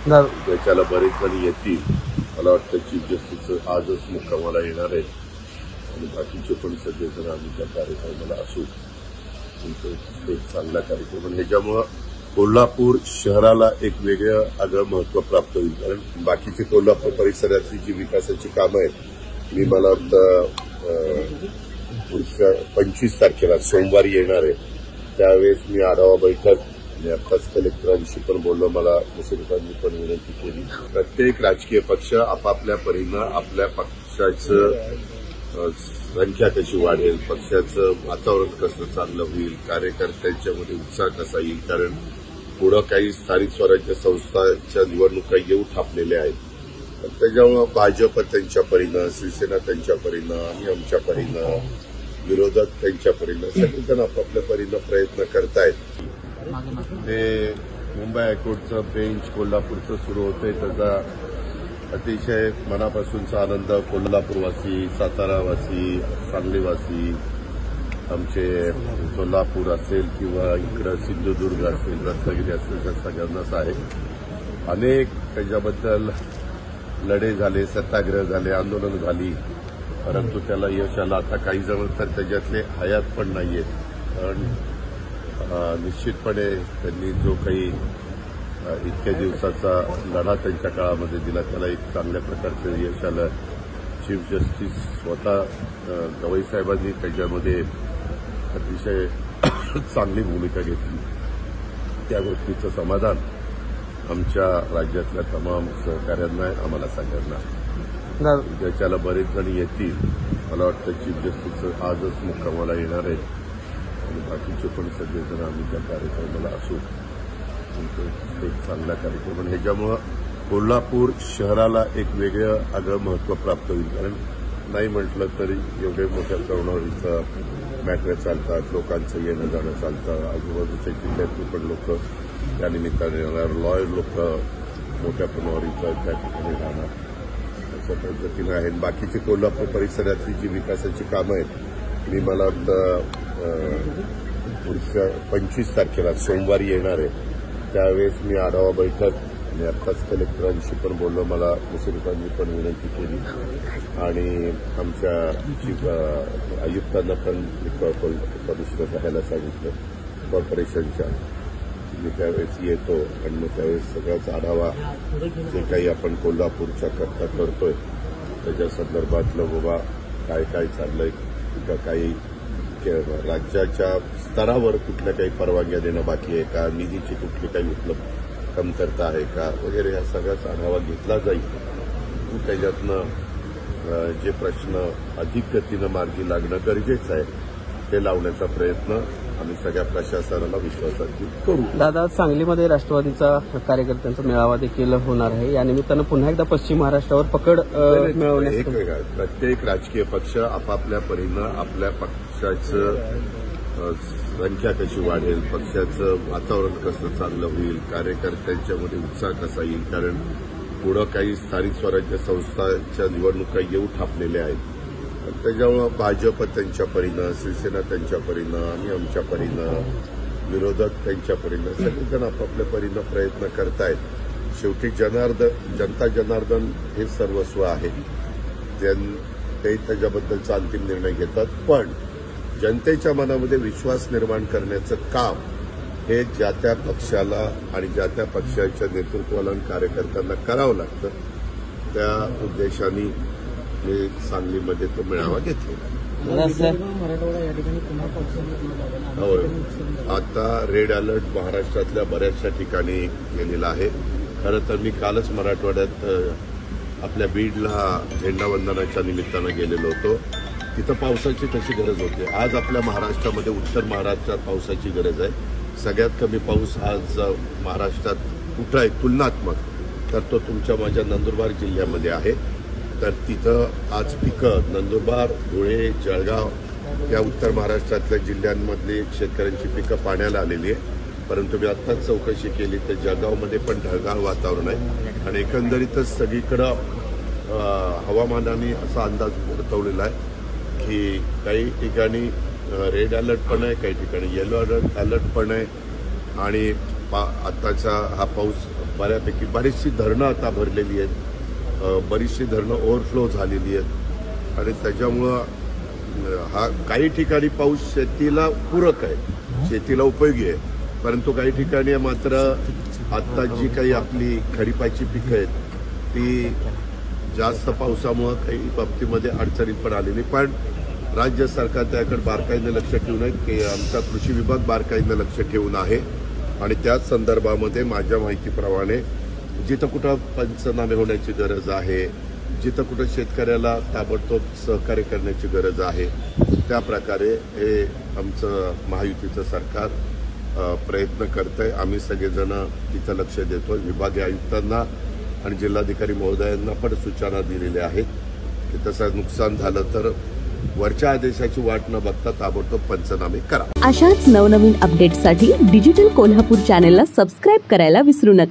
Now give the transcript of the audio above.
त्याच्याला बरेच जण येतील. मला वाटतं चीफ जस्टिस आजच मुक्कामाला येणार आहेत आणि बाकीचे पण सगळेजण आम्ही त्या कार्यक्रमाला असू. एक चांगला कार्यक्रम आणि ह्याच्यामुळं कोल्हापूर शहराला एक वेगळं आगळं महत्व प्राप्त होईल. कारण बाकीची कोल्हापूर परिसरातली जी विकासाची कामं आहेत, मी मला वाटतं 25 तारखेला सोमवारी येणार आहे, त्यावेळेस मी आढावा बैठक आणि आत्ताच कलेक्टरांशी पण बोललो. मला मुश्रीफांनी पण विनंती केली. प्रत्येक राजकीय पक्ष आपापल्या परीनं आपल्या पक्षाचं संख्या कशी वाढेल, पक्षाचं वातावरण कसं चांगलं होईल, कार्यकर्त्यांच्यामध्ये उत्साह कसा येईल. कारण पुढं काही स्थानिक स्वराज्य संस्थांच्या निवडणुका येऊ ठापलेल्या आहेत. त्याच्यामुळे भाजप त्यांच्या परीनं, शिवसेना त्यांच्या परीनं, आम्ही आमच्या परीनं, विरोधक त्यांच्या परीनं, सगळेजण आपापल्या परीनं प्रयत्न करतायत. ते मुंबई हायकोर्टचं बेंच कोल्हापूरचं सुरू होतंय, त्याचा अतिशय मनापासूनचा आनंद कोल्हापूरवासी, सातारावासी, सांगलीवासी, आमचे सोलापूर असेल किंवा इकडं सिंधुदुर्ग असेल, रत्नागिरी असेल, त्या सगळ्यांनाच आहे. अनेक त्याच्याबद्दल लढे झाले, सत्याग्रह झाले, आंदोलन झाली, परंतु त्याला यश आलं. आता काही जण तर त्याच्यातले हयात पण नाहीयेत. कारण निश्चितपणे त्यांनी जो काही इतक्या दिवसाचा लढा त्यांच्या काळामध्ये दिला, त्याला एक चांगल्या प्रकारचं यश आलं. चीफ जस्टिस स्वतः गवई साहेबांनी त्याच्यामध्ये अतिशय चांगली भूमिका घेतली. त्या गोष्टीचं समाधान आमच्या राज्यातल्या तमाम सहकाऱ्यांना आहे, आम्हाला सगळ्यांना. त्याच्याला बरेच जण येतील. मला वाटतं चीफ जस्टिस आजच मुक्कामाला येणार आहेत आणि बाकीचे पण सगळेजण आम्ही त्या कार्यक्रमाला असू. एक चांगला कार्यक्रम आणि ह्याच्यामुळं कोल्हापूर शहराला एक वेगळं आगळं महत्व प्राप्त होईल. कारण नाही म्हटलं तरी एवढे मोठ्या प्रमाणावर मॅट्रे चालतात, लोकांचं येणं जाणं चालतं. आजूबाजूच्या जिल्ह्यातली पण लोक त्या निमित्ताने येणार, लॉयर लोक मोठ्या प्रमाणावर त्या ठिकाणी राहणार, अशा पद्धतीनं आहे. बाकीची कोल्हापूर परिसरातली जी विकासाची कामं आहेत, मी मला वाटतं 25 तारखेला सोमवारी येणार आहे, त्यावेळेस मी आढावा बैठक आणि आत्ताच कलेक्टरांशी पण बोललो. मला मुश्रीफांनी पण विनंती केली आणि आमच्या चीफ आयुक्तांना पण कमिशनर राहायला सांगितलं कॉर्पोरेशनच्या. मी त्यावेळेस येतो आणि मग त्यावेळेस सगळाच आढावा जे काही आपण कोल्हापूरच्या करता करतोय त्याच्या संदर्भातलं बाबा काय काय चाललंय, का काही राज्याच्या स्तरावर कुठल्या काही परवानग्या देणं बाकी आहे का, निधीची कुठली काही उपलब्ध कमतरता आहे का वगैरे, हा सगळाच आढावा घेतला जाईल. त्याच्यातनं जे प्रश्न अधिक गतीनं मार्गी लागणं गरजेचं आहे ते लावण्याचा प्रयत्न आम्ही सगळ्या प्रशासनाला विश्वासात करू. दादा, सांगलीमध्ये राष्ट्रवादीचा कार्यकर्त्यांचा मेळावा देखील होणार आहे. या निमित्तानं पुन्हा एकदा पश्चिम महाराष्ट्रावर पकड मिळवण्यात प्रत्येक राजकीय पक्ष आपापल्या परीनं आपल्या पक्षाचं संख्या कशी वाढेल, पक्षाचं वातावरण कसं चांगलं होईल, कार्यकर्त्यांच्यामध्ये उत्साह कसा येईल. कारण पुढं काही स्थानिक स्वराज्य संस्थांच्या निवडणुका येऊ ठापलेल्या आहेत. त्याच्यामुळे भाजप त्यांच्या परीनं, शिवसेना त्यांच्या परीनं, आम्ही आमच्या परीनं, विरोधक त्यांच्या परीनं, सगळेजण आपापल्या परीनं प्रयत्न करतायत. शेवटी जनता जनार्दन हे सर्वस्व आहे. ते त्याच्याबद्दलचा अंतिम निर्णय घेतात. पण जनतेच्या मनामध्ये विश्वास निर्माण करण्याचं काम हे ज्या त्या पक्षाला आणि ज्या त्या पक्षाच्या नेतृत्वाला आणि कार्यकर्त्यांना करावं लागतं. त्या उद्देशाने मी सांगलीमध्ये तो मेळावा घेतला. होय, आता रेड अलर्ट महाराष्ट्रातल्या बऱ्याचशा ठिकाणी गेलेला आहे. खरं तर मी कालच मराठवाड्यात आपल्या बीडला झेंडावंदनाच्या निमित्तानं गेलेलो होतो. तिथं पावसाची कशी गरज होती. आज आपल्या महाराष्ट्रामध्ये, उत्तर महाराष्ट्रात पावसाची गरज आहे. सगळ्यात कमी पाऊस आज महाराष्ट्रात कुठं आहे तुलनात्मक, तर तो तुमच्या माझ्या नंदुरबार जिल्ह्यामध्ये आहे. तर तिथं आज पिकं नंदुरबार, धुळे, जळगाव या उत्तर महाराष्ट्रातल्या जिल्ह्यांमधली शेतकऱ्यांची पिकं पाण्याला आलेली आहे. परंतु मी आत्ताच चौकशी केली तर जळगावमध्ये पण ढगाळ वातावरण आहे आणि एकंदरीतच सगळीकडं हवामानाने असा अंदाज वर्तवलेला आहे की काही ठिकाणी रेड अलर्ट पण आहे, काही ठिकाणी येलो अलर्ट पण आहे आणि आत्ताचा हा पाऊस बऱ्यापैकी बरीचशी धरणं आता भरलेली आहेत, बरीचशी धरणं ओव्हरफ्लो झालेली आहेत आणि त्याच्यामुळं हा काही ठिकाणी पाऊस शेतीला पूरक आहे, शेतीला उपयोगी आहे, परंतु काही ठिकाणी मात्र आता जी काही आपली खरीपाची पिकं आहेत ती जास्त पावसामुळं काही बाबतीमध्ये अडचणीत पण आलेली, पण राज्य सरकार त्याकडे बारकाईने लक्ष ठेवून आहे की आमचा कृषी विभाग बारकाईने लक्ष ठेवून आहे आणि त्याच संदर्भामध्ये माझ्या माहितीप्रमाणे जिथं कुठं पंचनामे होण्याची गरज आहे, जिथं कुठं शेतकऱ्याला ताबडतोब सहकार्य करण्याची गरज आहे, त्या प्रकारे हे आमचं महायुतीचं सरकार प्रयत्न करतंय. आम्ही सगळेजण तिथं लक्ष देतोय. विभागीय आयुक्तांना आणि जिल्हाधिकारी महोदयांना पण सूचना दिलेल्या आहेत की तसं नुकसान झालं तर वरच्या आदेशाची वाट न बघता ताबडतोब पंचनामे करा. अशाच नवनवीन अपडेट्ससाठी डिजिटल कोल्हापूर चॅनेलला सबस्क्राईब करायला विसरू नका.